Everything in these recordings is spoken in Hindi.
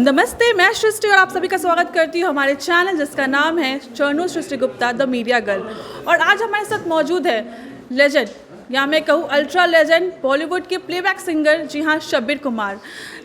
नमस्ते, मैं सृष्टि और आप सभी का स्वागत करती हूँ हमारे चैनल जिसका नाम है चरणू सृष्टि गुप्ता द मीडिया गर्ल। और आज हमारे साथ मौजूद है लेजेंड या मैं कहूँ अल्ट्रा लेजेंड बॉलीवुड के प्लेबैक सिंगर, जी हाँ, शब्बीर कुमार,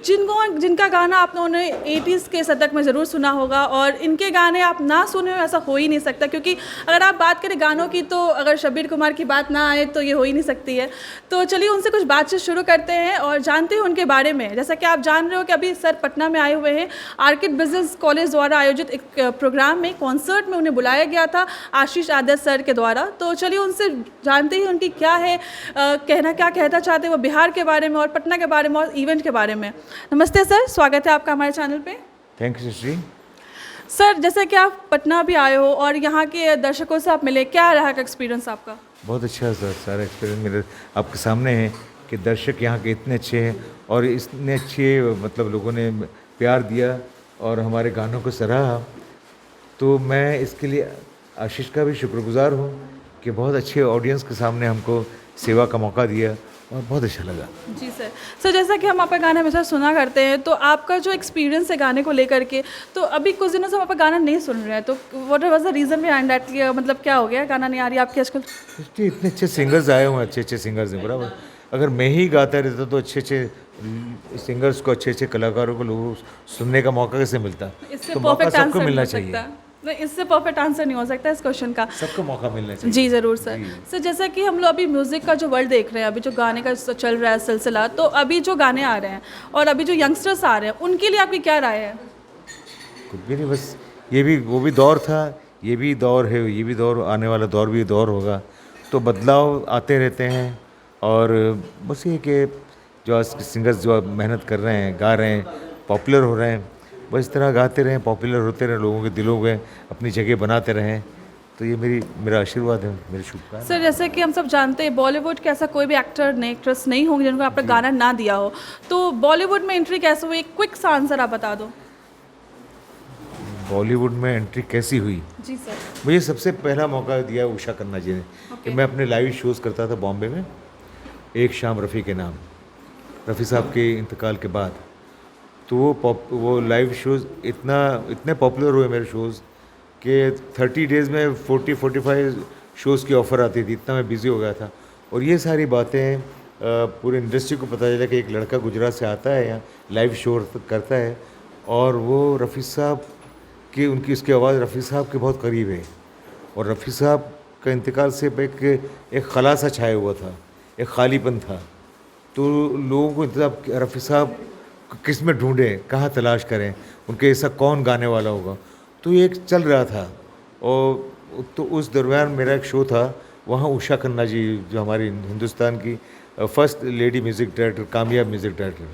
जिनका गाना आप लोगों ने 80s के शतक में ज़रूर सुना होगा। और इनके गाने आप ना सुने हो ऐसा हो ही नहीं सकता, क्योंकि अगर आप बात करें गानों की तो अगर शब्बीर कुमार की बात ना आए तो ये हो ही नहीं सकती है। तो चलिए उनसे कुछ बातचीत शुरू करते हैं और जानते हैं उनके बारे में। जैसा कि आप जान रहे हो कि अभी सर पटना में आए हुए हैं। आर्किड बिजनेस कॉलेज द्वारा आयोजित एक प्रोग्राम में, कॉन्सर्ट में उन्हें बुलाया गया था आशीष आदर्श सर के द्वारा। तो चलिए उनसे जानते ही उनकी क्या है क्या कहना चाहते हैं वो बिहार के बारे में और पटना के बारे में और इवेंट के बारे में। नमस्ते सर, स्वागत है आपका हमारे चैनल पे। Thank you Shri. सर, जैसे कि आप पटना भी आए हो और यहाँ के दर्शकों से आप मिले, क्या रहा का एक्सपीरियंस आपका? बहुत अच्छा सर, सारा एक्सपीरियंस मेरे आपके सामने है कि दर्शक यहाँ के इतने अच्छे हैं और इतने अच्छे मतलब लोगों ने प्यार दिया और हमारे गानों को सराहा। तो मैं इसके लिए आशीष का भी शुक्रगुजार हूँ कि बहुत अच्छे ऑडियंस के सामने हमको सेवा का मौका दिया और बहुत अच्छा लगा। जी सर। सर, जैसा कि हम आपका गाना हमेशा सुना करते हैं, तो आपका जो एक्सपीरियंस है गाने को लेकर के, तो अभी कुछ दिनों से हम आपका गाना नहीं सुन रहे हैं, तो what was the reason behind that? मतलब क्या हो गया, गाना नहीं आ रही आपकी आजकल? इतने अच्छे सिंगर्स आए हुए हैं, अच्छे अच्छे सिंगर्स हैं, बराबर। अगर मैं ही गाता रहता तो अच्छे अच्छे सिंगर्स को, अच्छे अच्छे कलाकारों को लोगों सुनने का मौका कैसे मिलता? तो मौका सबको मिलना चाहिए। नहीं, इससे परफेक्ट आंसर नहीं हो सकता इस क्वेश्चन का। सबको मौका मिलना चाहिए। जी ज़रूर सर। सर, जैसा कि हम लोग अभी म्यूज़िक का जो वर्ल्ड देख रहे हैं, अभी जो गाने का चल रहा है सिलसिला, तो अभी जो गाने आ रहे हैं और अभी जो यंगस्टर्स आ रहे हैं, उनके लिए आपकी क्या राय है? कुछ भी नहीं, बस वो भी दौर था, ये भी दौर है, ये भी दौर, आने वाला दौर भी दौर होगा। तो बदलाव आते रहते हैं और बस ये कि जो आज सिंगर्स जो मेहनत कर रहे हैं, गा रहे हैं, पॉपुलर हो रहे हैं, बस इस तरह गाते रहें, पॉपुलर होते रहें, लोगों के दिलों में अपनी जगह बनाते रहें। तो ये मेरा आशीर्वाद है, मेरी शुभकामना। सर, जैसे कि हम सब जानते हैं बॉलीवुड के ऐसा कोई भी एक्टर नहीं, एक्ट्रेस नहीं होंगे जिनको आपने गाना ना दिया हो। तो बॉलीवुड में एंट्री कैसे हुई, क्विक सा आंसर आप बता दो। बॉलीवुड में एंट्री कैसी हुई? जी सर। मुझे सबसे पहला मॉका दिया उषा खन्ना जी ने कि मैं अपने लाइव शोज़ करता था बॉम्बे में, एक शाम रफ़ी के नाम, रफ़ी साहब के इंतकाल के बाद। तो वो लाइव शोज़ इतने पॉपुलर हुए मेरे शोज़ कि 30 डेज़ में 40-45 शोज़ की ऑफ़र आती थी, इतना मैं बिज़ी हो गया था। और ये सारी बातें पूरे इंडस्ट्री को पता चला कि एक लड़का गुजरात से आता है, यहाँ लाइव शो करता है और वो रफ़ी साहब की उसकी आवाज़ रफ़ी साहब के बहुत करीब है। और रफ़ी साहब का इंतकाल से एक खला सा छाया हुआ था, एक खालीपन था। तो लोगों को इंतज़ार, रफ़ी साहब किस में ढूंढें, कहाँ तलाश करें, उनके ऐसा कौन गाने वाला होगा। तो ये एक चल रहा था। और तो उस दरमियान मेरा एक शो था, वहाँ उषा खन्ना जी जो हमारी हिंदुस्तान की फर्स्ट लेडी म्यूज़िक डायरेक्टर, कामयाब म्यूज़िक डायरेक्टर,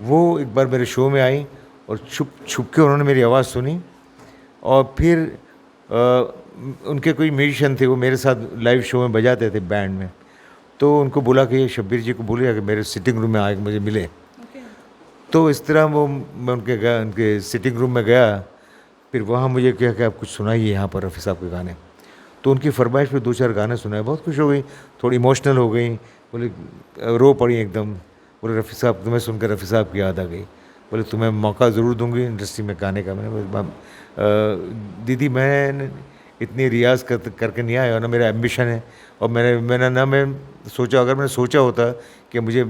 वो एक बार मेरे शो में आई और छुप के उन्होंने मेरी आवाज़ सुनी। और फिर उनके कोई म्यूजिशियन थे, वो मेरे साथ लाइव शो में बजाते थे बैंड में। तो उनको बोला कि शब्बीर जी को बोलिए कि मेरे सिटिंग रूम में आके मुझे मिले। तो इस तरह मैं उनके सिटिंग रूम में गया। फिर वहाँ मुझे क्या कि आप कुछ सुनाइए यहाँ पर रफ़ी साहब के गाने। तो उनकी फरमाइश पे 2-4 गाने सुनाए, बहुत खुश हो गई, थोड़ी इमोशनल हो गई, बोले रो पड़ी एकदम। बोले रफ़ी साहब, तुम्हें सुनकर रफ़ी साहब की याद आ गई। बोले तुम्हें मौका ज़रूर दूंगी इंडस्ट्री में गाने का। मैंने दीदी, मैं इतनी रियाज़ करके नहीं आया, ना मेरा एम्बिशन है। और मैं सोचा, अगर मैंने सोचा होता कि मुझे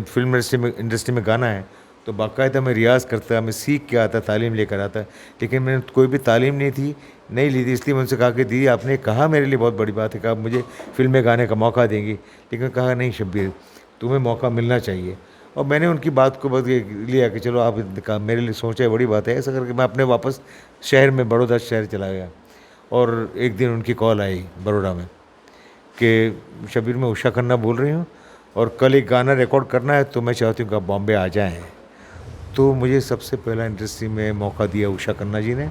फिल्म इंडस्ट्री में गाना है तो बाकायदा मैं रियाज़ करता, मैं सीख के आता, तालीम लेकर आता। लेकिन मैंने कोई भी तालीम नहीं ली थी। इसलिए मैं उनसे कहा कि दीदी, आपने कहा मेरे लिए बहुत बड़ी बात है कि आप मुझे फिल्म में गाने का मौका देंगी। लेकिन कहा नहीं शब्बीर, तुम्हें मौका मिलना चाहिए। और मैंने उनकी बात को लिया कि चलो आप मेरे लिए सोचा है, बड़ी बात है। ऐसा करके मैं अपने वापस शहर में, बड़ौदा शहर चला गया। और एक दिन उनकी कॉल आई बड़ौदा में कि शब्बीर, मैं उषा खन्ना बोल रही हूँ और कल एक गाना रिकॉर्ड करना है, तो मैं चाहती हूँ कि आप बॉम्बे आ जाएँ। तो मुझे सबसे पहला इंडस्ट्री में मौका दिया उषा खन्ना जी ने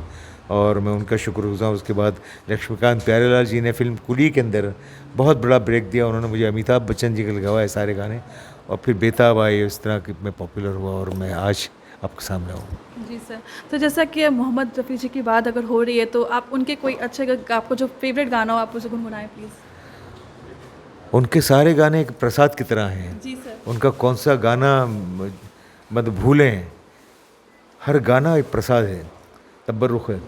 और मैं उनका शुक्रगुज़ार हूँ। उसके बाद लक्ष्मीकांत प्यारेलाल जी ने फिल्म कुली के अंदर बहुत बड़ा ब्रेक दिया। उन्होंने मुझे अमिताभ बच्चन जी के गवाए सारे गाने, और फिर बेताब आए, इस तरह कि मैं पॉपुलर हुआ और मैं आज आपके सामने हूँ। जी सर। तो जैसा कि मोहम्मद रफ़ी जी की बात अगर हो रही है, तो आप उनके कोई अच्छे, आपको जो फेवरेट गाना हो आप उसे गुनगुनाएं प्लीज़। उनके सारे गाने एक प्रसाद की तरह हैं। जी सर। उनका कौन सा गाना मत भूलें, हर गाना एक प्रसाद है, तबर्रुख है।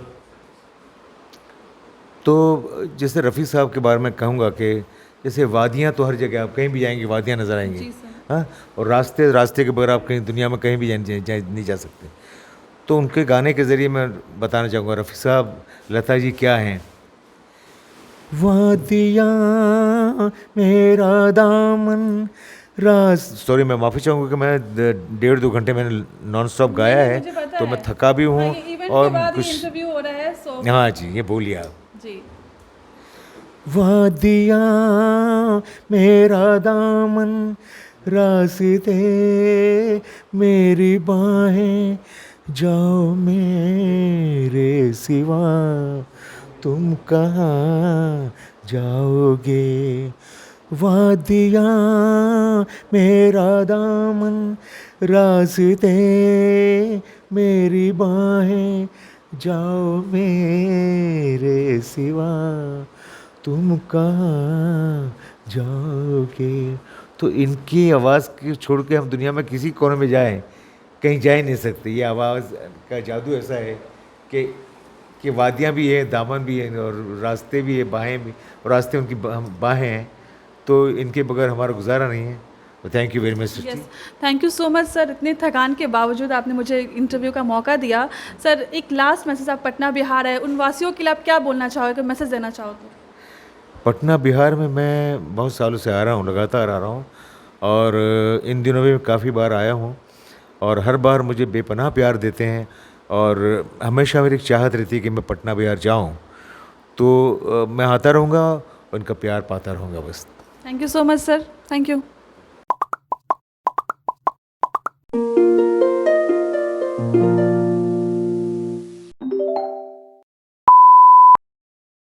तो जैसे रफ़ी साहब के बारे में कहूँगा कि जैसे वादियाँ तो हर जगह आप कहीं भी जाएंगे वादियाँ नज़र आएंगी, जी सर। हाँ, और रास्ते रास्ते के बगैर आप कहीं दुनिया में कहीं भी नहीं जा सकते। तो उनके गाने के ज़रिए मैं बताना चाहूँगा रफ़ी साहब, लता जी क्या हैं। वादियाँ मेरा दामन सॉरी, मैं माफ़ी चाहूँगा कि मैं 1.5-2 घंटे मैंने नॉन स्टॉप गाया है, मुझे पता तो है। मैं थका भी हूँ ये इवेंट और के बाद कुछ। ये इंटरव्यू हो रहा है, सो हाँ जी, ये बोलिए आप। जी। वादियाँ मेरा दामन, रास्ते मेरी बाहें, जाओ मेरे सिवा तुम कहाँ जाओगे। वादियाँ मेरा दामन, रास्ते मेरी बाहें, जाओ मेरे सिवा तुम कहाँ जाओगे। तो इनकी आवाज़ की छोड़ के हम दुनिया में किसी कोने में जाएं, कहीं जा ही नहीं सकते। ये आवाज़ का जादू ऐसा है कि वादियाँ भी है, दामन भी है, और रास्ते भी है, बाहें भी, और रास्ते उनकी बाहें हैं, तो इनके बगैर हमारा गुजारा नहीं है। तो thank you very much Srishti. Yes, thank you so much sir, इतनी थकान के बावजूद आपने मुझे इंटरव्यू का मौका दिया। सर, एक लास्ट मैसेज, आप पटना बिहार है, उन वासियों के लिए आप क्या बोलना चाहोगे, मैसेज देना चाहो तो? पटना बिहार में मैं बहुत सालों से आ रहा हूँ, लगातार आ रहा हूँ, और इन दिनों में काफ़ी बार आया हूँ, और हर बार मुझे बेपनाह प्यार देते हैं, और हमेशा मेरी चाहत रहती है कि मैं पटना बिहार जाऊँ। तो मैं आता रहूँगा, उनका प्यार पाता रहूँगा बस। Thank you so much sir, thank you.